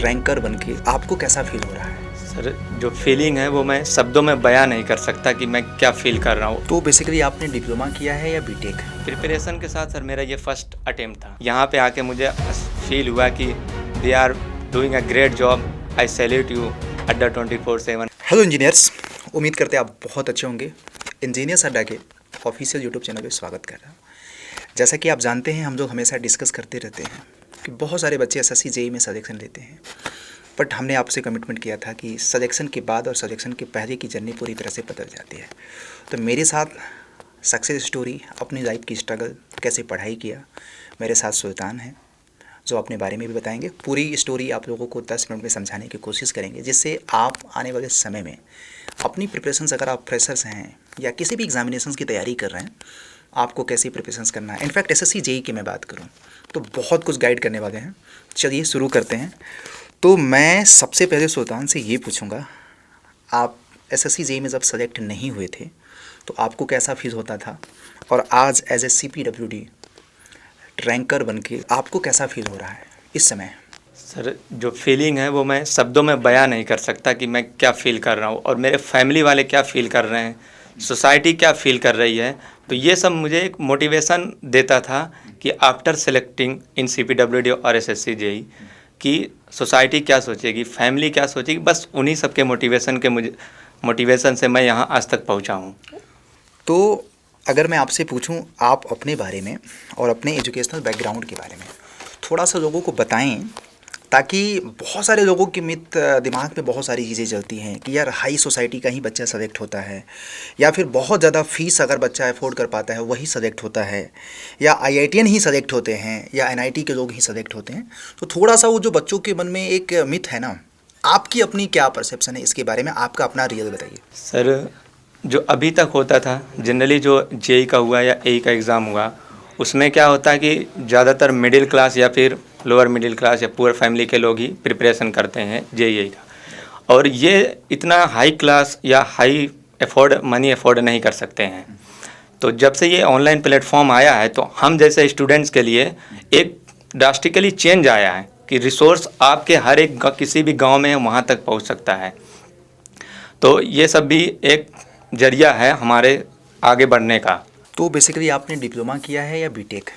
Ranker बनके आपको कैसा फील हो रहा है? सर, जो फीलिंग है वो मैं शब्दों में बयां नहीं कर सकता कि मैं क्या फील कर रहा हूँ। तो बेसिकली आपने डिप्लोमा किया है या बीटेक? प्रिपरेशन के साथ सर मेरा ये फर्स्ट अटेम्प्ट था। यहाँ पे आके मुझे फील हुआ कि they are doing a great job, I salute you Adda 24/7। Hello engineers, उम्मीद करते हैं आप बहुत अच्छे होंगे। इंजीनियर्स अड्डा के ऑफिशियल यूट्यूब चैनल पे स्वागत कर रहा हूँ। जैसा कि आप जानते हैं, हम लोग हमेशा डिस्कस करते रहते हैं कि बहुत सारे बच्चे एसएससी जेईई में सिलेक्शन लेते हैं, बट हमने आपसे कमिटमेंट किया था कि सिलेक्शन के बाद और सिलेक्शन के पहले की जर्नी पूरी तरह से बदल जाती है। तो मेरे साथ सक्सेस स्टोरी, अपनी लाइफ की स्ट्रगल, कैसे पढ़ाई किया, मेरे साथ सुल्तान हैं जो अपने बारे में भी बताएंगे। पूरी स्टोरी आप लोगों को 10 मिनट में समझाने की कोशिश करेंगे, जिससे आप आने वाले समय में अपनी प्रिपरेशंस, अगर आप फ्रेशर्स हैं या किसी भी एग्जामिनेशंस की तैयारी कर रहे हैं, आपको कैसी प्रिपरेशंस करना है। इनफैक्ट एसएससी जेईई की मैं बात करूं तो बहुत कुछ गाइड करने वाले हैं। चलिए शुरू करते हैं। तो मैं सबसे पहले सुल्तान से ये पूछूंगा, आप एसएससी जेईई में जब सेलेक्ट नहीं हुए थे तो आपको कैसा फील होता था, और आज एज ए सीपीडब्ल्यूडी रैंकर बनके आपको कैसा फील हो रहा है इस समय? सर, जो फीलिंग है वो मैं शब्दों में बयां नहीं कर सकता कि मैं क्या फ़ील कर रहा हूँ और मेरे फैमिली वाले क्या फ़ील कर रहे हैं, सोसाइटी क्या फ़ील कर रही है। तो ये सब मुझे एक मोटिवेशन देता था कि आफ्टर सेलेक्टिंग इन सीपीडब्ल्यूडी और एसएससी जेईई कि सोसाइटी क्या सोचेगी, फैमिली क्या सोचेगी। बस उन्हीं सब के मोटिवेशन से मैं यहाँ आज तक पहुँचा हूँ। तो अगर मैं आपसे पूछूं, आप अपने बारे में और अपने एजुकेशनल बैकग्राउंड के बारे में थोड़ा सा लोगों को बताएं, ताकि बहुत सारे लोगों के दिमाग में बहुत सारी चीज़ें चलती हैं कि यार हाई सोसाइटी का ही बच्चा सेलेक्ट होता है, या फिर बहुत ज़्यादा फीस अगर बच्चा अफोर्ड कर पाता है वही सेलेक्ट होता है, या आईआईटीएन ही सेलेक्ट होते हैं, या एनआईटी के लोग ही सेलेक्ट होते हैं। तो थोड़ा सा वो जो बच्चों के मन में एक मिथ है ना, आपकी अपनी क्या परसेप्शन है इसके बारे में, आपका अपना रियल बताइए। सर, जो अभी तक होता था जनरली, जो जेईई का हुआ या एई का एग्ज़ाम हुआ, उसमें क्या होता है कि ज़्यादातर मिडिल क्लास या फिर लोअर मिडिल क्लास या पुअर फैमिली के लोग ही प्रिपरेशन करते हैं जेईई का, और ये इतना हाई क्लास या हाई मनी अफोर्ड नहीं कर सकते हैं। तो जब से ये ऑनलाइन प्लेटफॉर्म आया है तो हम जैसे स्टूडेंट्स के लिए एक ड्रास्टिकली चेंज आया है कि रिसोर्स आपके हर एक किसी भी गाँव में वहाँ तक पहुँच सकता है। तो ये सब भी एक जरिया है हमारे आगे बढ़ने का। तो बेसिकली आपने डिप्लोमा किया है या बीटेक,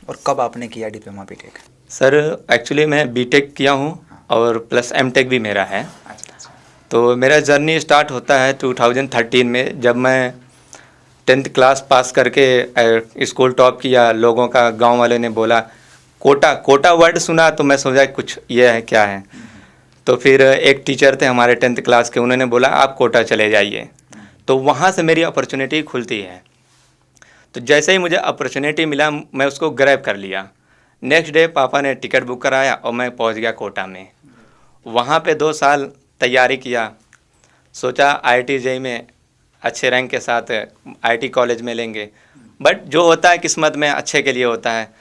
और कब आपने किया डिप्लोमा बीटेक? सर, एक्चुअली मैं बीटेक किया हूँ और प्लस एमटेक भी मेरा है। अच्छा। तो मेरा जर्नी स्टार्ट होता है 2013 में, जब मैं 10th क्लास पास करके स्कूल टॉप किया। लोगों का, गांव वाले ने बोला कोटा वर्ड सुना तो मैं सोचा कुछ ये है क्या है। तो फिर एक टीचर थे हमारे 10th क्लास के, उन्होंने बोला आप कोटा चले जाइए। तो वहाँ से मेरी अपॉर्चुनिटी खुलती है। तो जैसे ही मुझे अपॉर्चुनिटी मिला मैं उसको ग्रैब कर लिया। नेक्स्ट डे पापा ने टिकट बुक कराया और मैं पहुंच गया कोटा में। वहाँ पे 2 साल तैयारी किया, सोचा आईआईटी जेईई में अच्छे रैंक के साथ आईआईटी कॉलेज में लेंगे, बट जो होता है किस्मत में अच्छे के लिए होता है।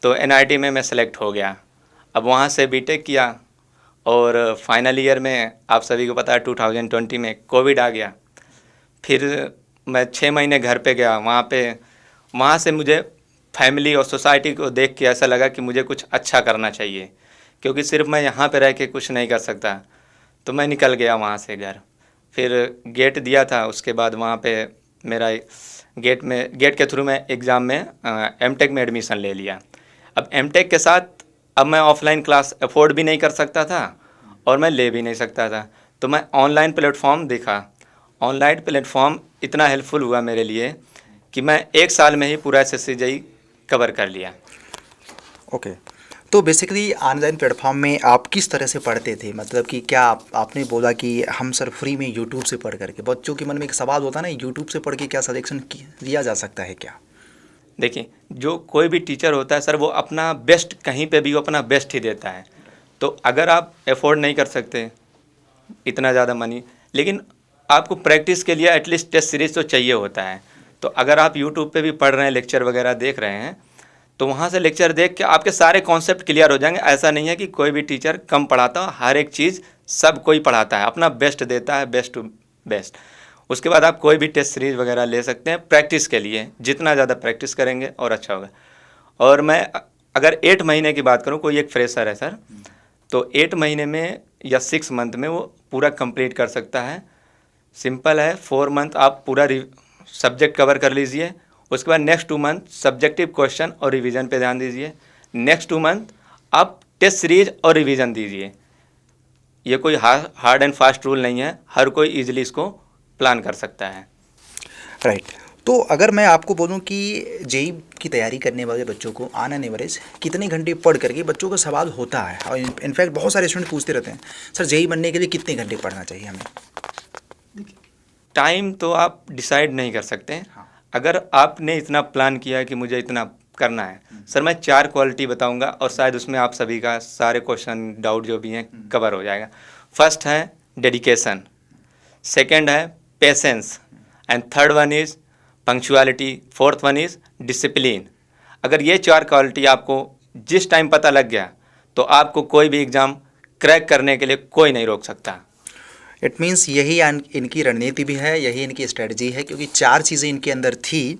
तो एनआईटी में मैं सेलेक्ट हो गया। अब वहाँ से बीटेक किया और फाइनल ईयर में आप सभी को पता है 2020 में कोविड आ गया। फिर मैं 6 महीने घर पे गया। वहाँ से मुझे फैमिली और सोसाइटी को देख के ऐसा लगा कि मुझे कुछ अच्छा करना चाहिए, क्योंकि सिर्फ मैं यहाँ पे रह के कुछ नहीं कर सकता। तो मैं निकल गया वहाँ से घर। फिर गेट दिया था, उसके बाद वहाँ पे मेरा गेट के थ्रू मैं एग्ज़ाम में एमटेक में एडमिशन ले लिया। अब एमटेक के साथ अब मैं ऑफलाइन क्लास अफोर्ड भी नहीं कर सकता था और मैं ले भी नहीं सकता था। तो मैं ऑनलाइन प्लेटफॉर्म देखा। ऑनलाइन प्लेटफॉर्म इतना हेल्पफुल हुआ मेरे लिए कि मैं 1 साल में ही पूरा एसएससी जेईई कवर कर लिया। ओके। तो बेसिकली ऑनलाइन प्लेटफॉर्म में आप किस तरह से पढ़ते थे? मतलब कि क्या आपने बोला कि हम सर फ्री में यूट्यूब से पढ़ करके, बच्चों के मन में एक सवाल होता है ना, यूट्यूब से पढ़ के क्या सिलेक्शन लिया जा सकता है क्या? देखिए, जो कोई भी टीचर होता है सर, वो अपना बेस्ट, कहीं पे भी वो अपना बेस्ट ही देता है। तो अगर आप अफोर्ड नहीं कर सकते इतना ज़्यादा मनी, लेकिन आपको प्रैक्टिस के लिए एटलीस्ट टेस्ट सीरीज़ तो चाहिए होता है। तो अगर आप यूट्यूब पे भी पढ़ रहे हैं, लेक्चर वगैरह देख रहे हैं, तो वहाँ से लेक्चर देख के आपके सारे कॉन्सेप्ट क्लियर हो जाएंगे। ऐसा नहीं है कि कोई भी टीचर कम पढ़ाता, हर एक चीज़ सब कोई पढ़ाता है, अपना बेस्ट देता है, बेस्ट टू बेस्ट। उसके बाद आप कोई भी टेस्ट सीरीज़ वगैरह ले सकते हैं प्रैक्टिस के लिए। जितना ज़्यादा प्रैक्टिस करेंगे और अच्छा होगा। और मैं अगर 8 महीने की बात करूँ, कोई एक फ्रेशर है सर, तो 8 महीने में या 6 मंथ में वो पूरा कंप्लीट कर सकता है। सिंपल है, 4 मंथ आप पूरा सब्जेक्ट कवर कर लीजिए, उसके बाद नेक्स्ट 2 मंथ सब्जेक्टिव क्वेश्चन और रिवीजन पे ध्यान दीजिए, नेक्स्ट 2 मंथ आप टेस्ट सीरीज और रिवीजन दीजिए। ये कोई हार्ड एंड फास्ट रूल नहीं है, हर कोई इजीली इसको प्लान कर सकता है। राइट। तो अगर मैं आपको बोलूं कि जेई की तैयारी करने वाले बच्चों को ऑन एन एवरेज कितने घंटे पढ़ करके बच्चों का सवाल होता है, और इनफैक्ट बहुत सारे स्टूडेंट पूछते रहते हैं सर जेई बनने के लिए कितने घंटे पढ़ना चाहिए हमें? टाइम तो आप डिसाइड नहीं कर सकते हैं। हाँ। अगर आपने इतना प्लान किया है कि मुझे इतना करना है, सर मैं 4 क्वालिटी बताऊंगा और शायद उसमें आप सभी का सारे क्वेश्चन डाउट जो भी हैं कवर हो जाएगा। फर्स्ट है डेडिकेशन, सेकंड है patience, and third one is punctuality, fourth one is discipline. अगर ये 4 क्वालिटी आपको जिस टाइम पता लग गया तो आपको कोई भी एग्ज़ाम क्रैक करने के लिए कोई नहीं रोक सकता। इट मीन्स यही इनकी रणनीति भी है, यही इनकी स्ट्रेटजी है, क्योंकि 4 चीज़ें इनके अंदर थी।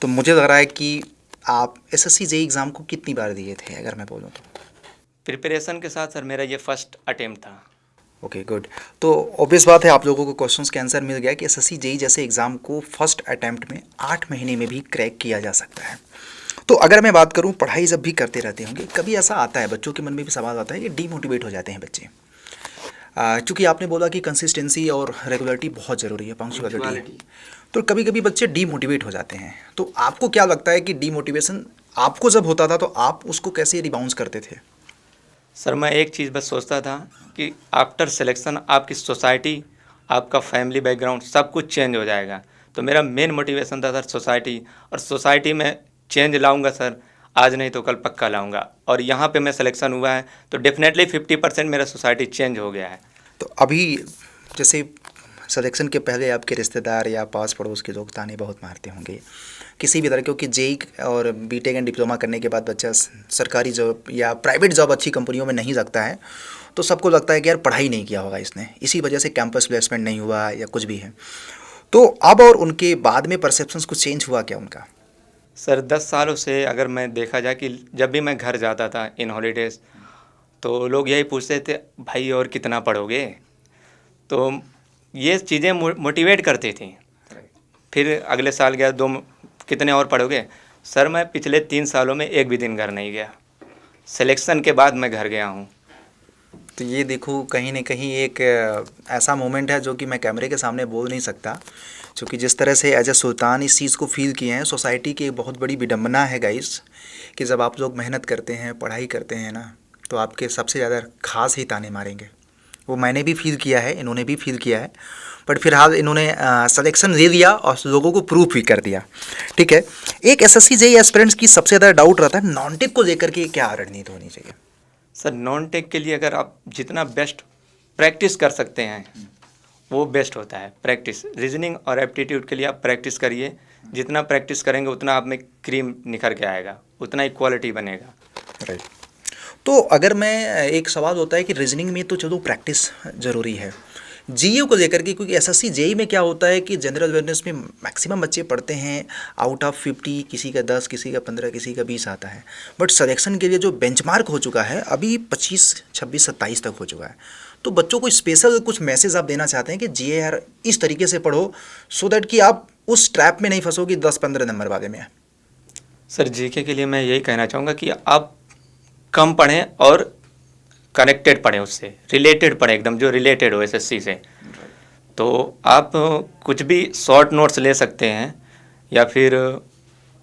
तो मुझे लग रहा है कि आप एसएससी जेई एग्ज़ाम को कितनी बार दिए थे अगर मैं बोलूँ तो? प्रिपरेशन के साथ सर मेरा ये फर्स्ट अटेम्प्ट था। Okay good. तो ऑब्वियस बात है आप लोगों को क्वेश्चंस के आंसर मिल गया कि एसएससी जेई जैसे एग्ज़ाम को फर्स्ट अटैम्प्ट में 8 महीने में भी क्रैक किया जा सकता है। तो अगर मैं बात करूं, पढ़ाई जब भी करते रहते होंगे, कभी ऐसा आता है बच्चों के मन में भी सवाल आता है कि डीमोटिवेट हो जाते हैं बच्चे। चूँकि आपने बोला कि कंसिस्टेंसी और रेगुलरिटी बहुत ज़रूरी है, पंक्चुअलिटी, तो कभी कभी बच्चे डीमोटिवेट हो जाते हैं। तो आपको क्या लगता है कि डीमोटिवेशन आपको जब होता था तो आप उसको कैसे रिबाउंस करते थे? सर मैं एक चीज़ बस सोचता था कि आफ्टर सिलेक्शन आपकी सोसाइटी, आपका फैमिली बैकग्राउंड सब कुछ चेंज हो जाएगा। तो मेरा मेन मोटिवेशन था सर सोसाइटी, और सोसाइटी में चेंज लाऊंगा सर, आज नहीं तो कल पक्का लाऊंगा। और यहाँ पे मैं सिलेक्शन हुआ है तो डेफिनेटली 50% मेरा सोसाइटी चेंज हो गया है। तो अभी जैसे सिलेक्शन के पहले आपके रिश्तेदार या पास पड़ोस के लोग ताने बहुत मारते होंगे किसी भी तरह, क्योंकि जेई और बीटेक एंड डिप्लोमा करने के बाद बच्चा सरकारी जॉब या प्राइवेट जॉब अच्छी कंपनियों में नहीं लगता है, तो सबको लगता है कि यार पढ़ाई नहीं किया होगा इसने, इसी वजह से कैंपस प्लेसमेंट नहीं हुआ या कुछ भी है। तो अब और उनके बाद में परसेप्शंस कुछ चेंज हुआ क्या उनका? सर 10 सालों से अगर मैं देखा जाए कि जब भी मैं घर जाता था इन हॉलीडेज़, तो लोग यही पूछते थे भाई और कितना पढ़ोगे। तो ये चीज़ें मोटिवेट करती थी। फिर अगले साल गया, कितने और पढ़ोगे? सर मैं पिछले 3 सालों में एक भी दिन घर नहीं गया, सिलेक्शन के बाद मैं घर गया हूँ। तो ये देखो कहीं ना कहीं एक ऐसा मोमेंट है जो कि मैं कैमरे के सामने बोल नहीं सकता, क्योंकि जिस तरह से एज ए सुल्तान इस चीज़ को फील किए हैं, सोसाइटी की एक बहुत बड़ी विडम्बना है गाइस, कि जब आप लोग मेहनत करते हैं, पढ़ाई करते हैं ना, तो आपके सबसे ज़्यादा खास ही ताने मारेंगे। वो मैंने भी फील किया है, इन्होंने भी फील किया है, बट फिलहाल इन्होंने सिलेक्शन दे दिया और लोगों को प्रूफ भी कर दिया। ठीक है, एक एसएससी जेईई एस्पिरेंट्स की सबसे ज़्यादा डाउट रहता है नॉन टेक को लेकर के क्या रणनीति होनी चाहिए? सर नॉन टेक के लिए अगर आप जितना बेस्ट प्रैक्टिस कर सकते हैं वो बेस्ट होता है। प्रैक्टिस, रीजनिंग और एप्टीट्यूड के लिए आप प्रैक्टिस करिए, जितना प्रैक्टिस करेंगे उतना आप में क्रीम निखर के आएगा, उतना ही क्वालिटी बनेगा। राइट। तो अगर मैं एक सवाल होता है कि रीजनिंग में तो चलो प्रैक्टिस ज़रूरी है, जीयू को लेकर के, क्योंकि एसएससी जेईई में क्या होता है कि जनरल अवेयरनेस में मैक्सिमम बच्चे पढ़ते हैं आउट ऑफ 50, किसी का 10, किसी का 15, किसी का 20 आता है, बट सिलेक्शन के लिए जो बेंचमार्क हो चुका है अभी 25, 26, 27 तक हो चुका है। तो बच्चों को स्पेशल कुछ मैसेज आप देना चाहते हैं कि जीएआर इस तरीके से पढ़ो सो दैट कि आप उस ट्रैप में नहीं फंसो कि 10-15 नंबर वाले में? सर जीके के लिए मैं यही कहना चाहूँगा कि आप कम पढ़ें और कनेक्टेड पढ़ें, उससे रिलेटेड पढ़ें, एकदम जो रिलेटेड हो एसएससी से। तो आप कुछ भी शॉर्ट नोट्स ले सकते हैं, या फिर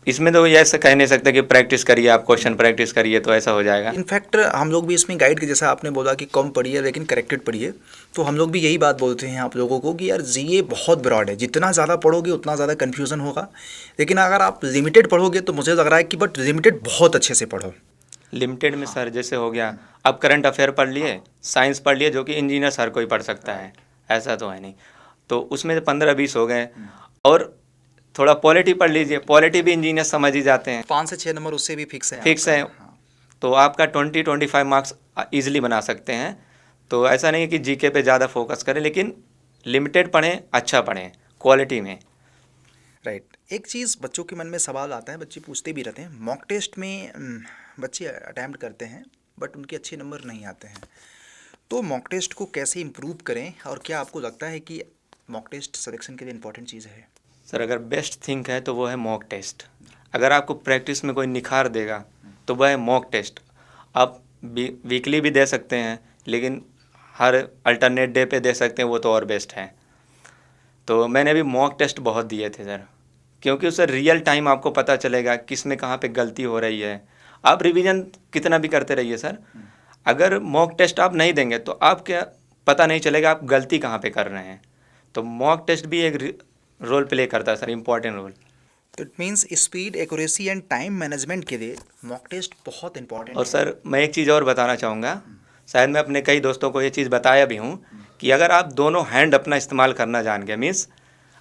इसमें तो ये ऐसा कह नहीं सकते कि प्रैक्टिस करिए, आप क्वेश्चन प्रैक्टिस करिए तो ऐसा हो जाएगा। इनफैक्ट हम लोग भी इसमें गाइड के, जैसा आपने बोला कि कम पढ़िए लेकिन करेक्टेड पढ़िए, तो हम लोग भी यही बात बोलते हैं आप लोगों को कि यार जीए बहुत ब्रॉड है, जितना ज़्यादा पढ़ोगे उतना ज़्यादा कन्फ्यूज़न होगा, लेकिन अगर आप लिमिटेड पढ़ोगे तो मुझे लग रहा है कि बट लिमिटेड बहुत अच्छे से पढ़ो। लिमिटेड में सर जैसे हो गया, अब करंट अफेयर पढ़ लिए, साइंस पढ़ लिए, जो कि इंजीनियर हर कोई पढ़ सकता है, ऐसा तो है नहीं, तो उसमें 15-20 हो गए। और थोड़ा पॉलिटी पढ़ लीजिए, पॉलिटी भी इंजीनियर समझ ही जाते हैं, 5 से 6 नंबर उससे भी फिक्स है, फिक्स है। तो आपका 20-25 मार्क्स ईजिली बना सकते हैं। तो ऐसा नहीं है कि जीके पे ज़्यादा फोकस करें, लेकिन लिमिटेड पढ़ें, अच्छा पढ़ें, क्वालिटी में। राइट। एक चीज़ बच्चों के मन में सवाल आता है, बच्चे पूछते भी रहते हैं, मॉक टेस्ट में बच्चे अटैम्प्ट करते हैं बट उनके अच्छे नंबर नहीं आते हैं। तो मॉक टेस्ट को कैसे इम्प्रूव करें, और क्या आपको लगता है कि मॉक टेस्ट सिलेक्शन के लिए इम्पोर्टेंट चीज़ है? सर अगर बेस्ट थिंग है तो वो है मॉक टेस्ट। अगर आपको प्रैक्टिस में कोई निखार देगा तो वह है मॉक टेस्ट। आप वीकली भी दे सकते हैं, लेकिन हर अल्टरनेट डे पे दे सकते हैं, वो तो और बेस्ट है। तो मैंने भी मॉक टेस्ट बहुत दिए थे सर, क्योंकि उससे रियल टाइम आपको पता चलेगा किस में कहाँ पे गलती हो रही है। आप रिवीजन कितना भी करते रहिए सर, अगर मॉक टेस्ट आप नहीं देंगे तो आप क्या पता नहीं चलेगा आप गलती कहाँ पे कर रहे हैं। तो मॉक टेस्ट भी एक रोल प्ले करता है सर, इम्पॉर्टेंट रोल। तो it means speed, accuracy and time management के लिए मॉक टेस्ट बहुत इंपॉर्टेंट और है। सर मैं एक चीज़ और बताना चाहूँगा, शायद मैं अपने कई दोस्तों को ये चीज़ बताया भी हूँ, कि अगर आप दोनों हैंड अपना इस्तेमाल करना जान गए, मीन्स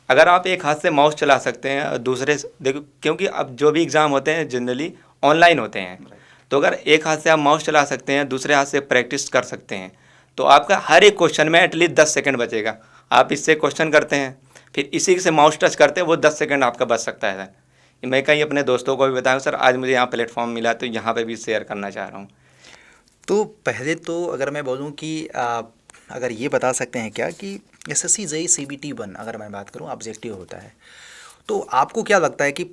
अगर आप एक हाथ से माउस चला सकते हैं और दूसरे से देखो, क्योंकि अब जो भी एग्ज़ाम होते हैं जनरली ऑनलाइन होते हैं, तो अगर एक हाथ से आप माउस चला सकते हैं, दूसरे हाथ से प्रैक्टिस कर सकते हैं, तो आपका हर एक क्वेश्चन में एटलीस्ट 10 सेकंड बचेगा। आप इससे क्वेश्चन करते हैं, फिर इसी से माउस टच करते हैं, वो 10 सेकंड आपका बच सकता है सर। मैं कहीं अपने दोस्तों को भी बताऊँ सर, आज मुझे यहाँ प्लेटफॉर्म मिला तो यहाँ पे भी शेयर करना चाह रहा हूँ। तो पहले तो अगर मैं बोलूँ कि अगर ये बता सकते हैं क्या कि एसएससी जेई सीबीटी 1 अगर मैं बात करूँ ऑब्जेक्टिव होता है, तो आपको क्या लगता है कि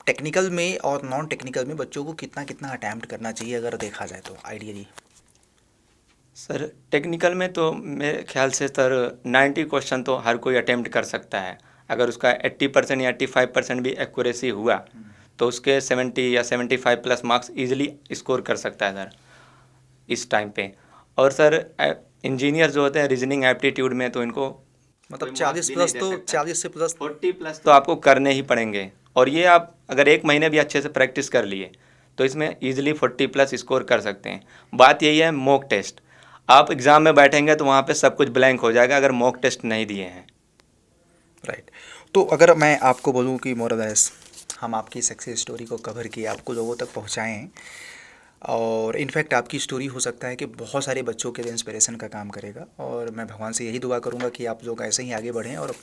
टेक्निकल में और नॉन टेक्निकल में बच्चों को कितना कितना अटैम्प्ट करना चाहिए अगर देखा जाए तो आइडियली? सर टेक्निकल में तो मेरे ख्याल से सर 90 क्वेश्चन तो हर कोई अटेम्प्ट कर सकता है। अगर उसका 80% या 85% भी एक्यूरेसी हुआ तो उसके 70 या 75 प्लस मार्क्स इजीली स्कोर कर सकता है सर इस टाइम पे। और सर इंजीनियर जो होते हैं रीजनिंग एप्टीट्यूड में, तो इनको मतलब कोई मार्क्स 40 भी नहीं प्लस, दे तो सकता। 40 से प्लस। 40 प्लस तो आपको करने ही पड़ेंगे, और ये आप अगर एक महीने भी अच्छे से प्रैक्टिस कर लिए तो इसमें इजीली 40 प्लस स्कोर कर सकते हैं। बात यही है मॉक टेस्ट, आप एग्ज़ाम में बैठेंगे तो वहाँ पे सब कुछ ब्लैंक हो जाएगा अगर मॉक टेस्ट नहीं दिए हैं। राइट। तो अगर मैं आपको बोलूँ कि मोरलेस हम आपकी सक्सेस स्टोरी को कवर किए, आपको लोगों तक पहुँचाएँ, और इनफैक्ट आपकी स्टोरी हो सकता है कि बहुत सारे बच्चों के लिए इंस्पिरेशन का काम करेगा, और मैं भगवान से यही दुआ करूंगा कि आप लोग ऐसे ही आगे बढ़ें। और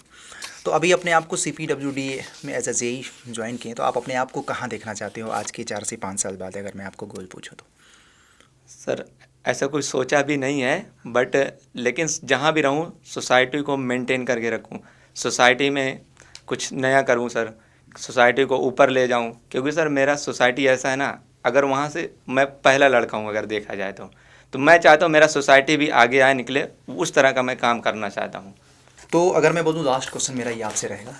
तो अभी अपने आप को CPWD में एज अ जेई ज्वाइन किए, तो आप अपने आप को कहाँ देखना चाहते हो आज के 4 से 5 साल बाद, अगर मैं आपको गोल पूछूं तो? सर ऐसा कुछ सोचा भी नहीं है, बट लेकिन जहाँ भी रहूँ सोसाइटी को मेंटेन करके रखूँ, सोसाइटी में कुछ नया करूँ सर, सोसाइटी को ऊपर ले जाऊँ। क्योंकि सर मेरा सोसाइटी ऐसा है ना, अगर वहाँ से मैं पहला लड़का हूँ अगर देखा जाए तो मैं चाहता हूँ मेरा सोसाइटी भी आगे आए निकले, उस तरह का मैं काम करना चाहता हूँ। तो अगर मैं बोलूँ, लास्ट क्वेश्चन मेरा ये आपसे रहेगा,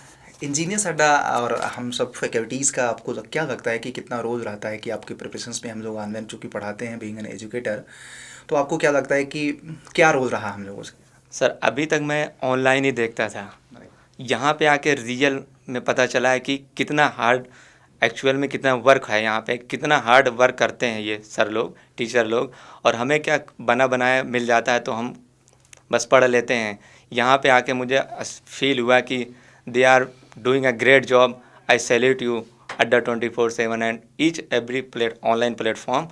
इंजीनियर्स अड्डा और हम सब फैकल्टीज़ का आपको क्या लगता है कि कितना रोल रहता है कि आपके प्रिपरेशंस में? हम लोग ऑनलाइन चूँकि पढ़ाते हैं बीइंग एन एजुकेटर, तो आपको क्या लगता है कि क्या रोल रहा हम लोगों से? सर अभी तक मैं ऑनलाइन ही देखता था, यहाँ पे आके रियल में पता चला है कि कितना हार्ड एक्चुअल में कितना वर्क है यहाँ पे, कितना हार्ड वर्क करते हैं ये सर लोग, टीचर लोग। और हमें क्या बना बनाया मिल जाता है तो हम बस पढ़ लेते हैं। यहाँ पे आके मुझे फील हुआ कि they are doing a great job. I salute you Adda 24/7 and each every online platform.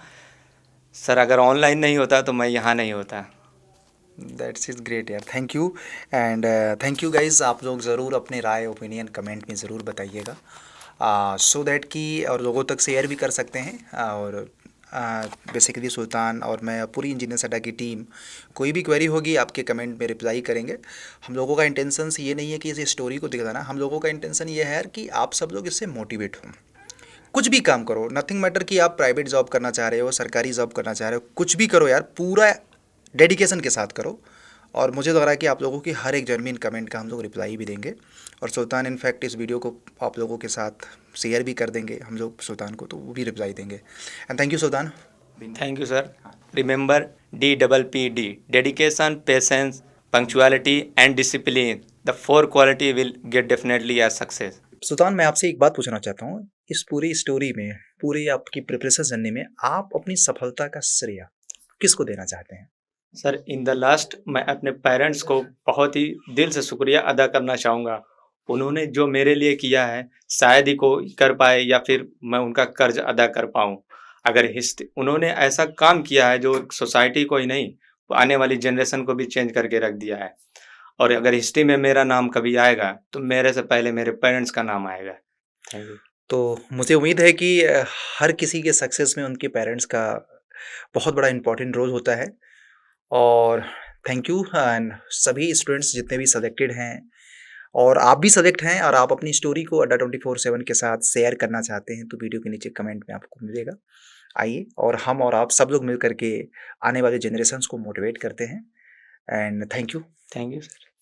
Sir अगर ऑनलाइन नहीं होता तो मैं यहाँ नहीं होता। दैट्स इज़ ग्रेट यार, thank you. And thank you guys, आप लोग ज़रूर अपने राय ओपिनियन कमेंट में ज़रूर बताइएगा, सो दैट कि और लोगों तक शेयर भी कर सकते हैं। और बेसिकली सुल्तान और मैं पूरी इंजीनियर अड्डा की टीम, कोई भी क्वेरी होगी आपके कमेंट में रिप्लाई करेंगे। हम लोगों का इंटेंशन ये नहीं है कि इस स्टोरी को दिखाना, हम लोगों का इंटेंशन ये है कि आप सब लोग इससे मोटिवेट हों। कुछ भी काम करो, नथिंग मैटर कि आप प्राइवेट जॉब करना चाह रहे हो, सरकारी जॉब करना चाह रहे हो, कुछ भी करो यार, पूरा डेडिकेशन के साथ करो। और मुझे लग रहा है कि आप लोगों की हर एक जेन्युइन कमेंट का हम लोग रिप्लाई भी देंगे। और सुल्तान इनफैक्ट इस वीडियो को आप लोगों के साथ शेयर भी कर देंगे हम लोग सुल्तान को, तो वो भी रिप्लाई देंगे। And thank you Sultan. Thank you sir. Remember DPPD, dedication, patience, punctuality and discipline, the 4 quality will get definitely as success. Sultan, मैं आपसे एक बात पूछना चाहता हूँ, इस पूरी स्टोरी में, पूरी आपकी प्रिपरेशन जर्नी में, आप अपनी सफलता का श्रेय किसको देना चाहते हैं? सर इन द लास्ट मैं अपने पेरेंट्स को बहुत ही दिल से शुक्रिया अदा करना चाहूँगा। उन्होंने जो मेरे लिए किया है शायद ही कोई कर पाए, या फिर मैं उनका कर्ज अदा कर पाऊँ। अगर हिस्ट्री उन्होंने ऐसा काम किया है जो सोसाइटी को ही नहीं, आने वाली जनरेशन को भी चेंज करके रख दिया है। और अगर हिस्ट्री में मेरा नाम कभी आएगा तो मेरे से पहले मेरे पेरेंट्स का नाम आएगा। Thank you. तो मुझे उम्मीद है कि हर किसी के सक्सेस में उनके पेरेंट्स का बहुत बड़ा इंपॉर्टेंट रोल होता है। और थैंक यू एंड सभी स्टूडेंट्स जितने भी सेलेक्टेड हैं, और आप भी सेलेक्ट हैं और आप अपनी स्टोरी को अड्डा 24/7 के साथ शेयर करना चाहते हैं तो वीडियो के नीचे कमेंट में आपको मिलेगा। आइए और हम और आप सब लोग मिल करके आने वाले जनरेशन्स को मोटिवेट करते हैं। And thank you. Thank you sir.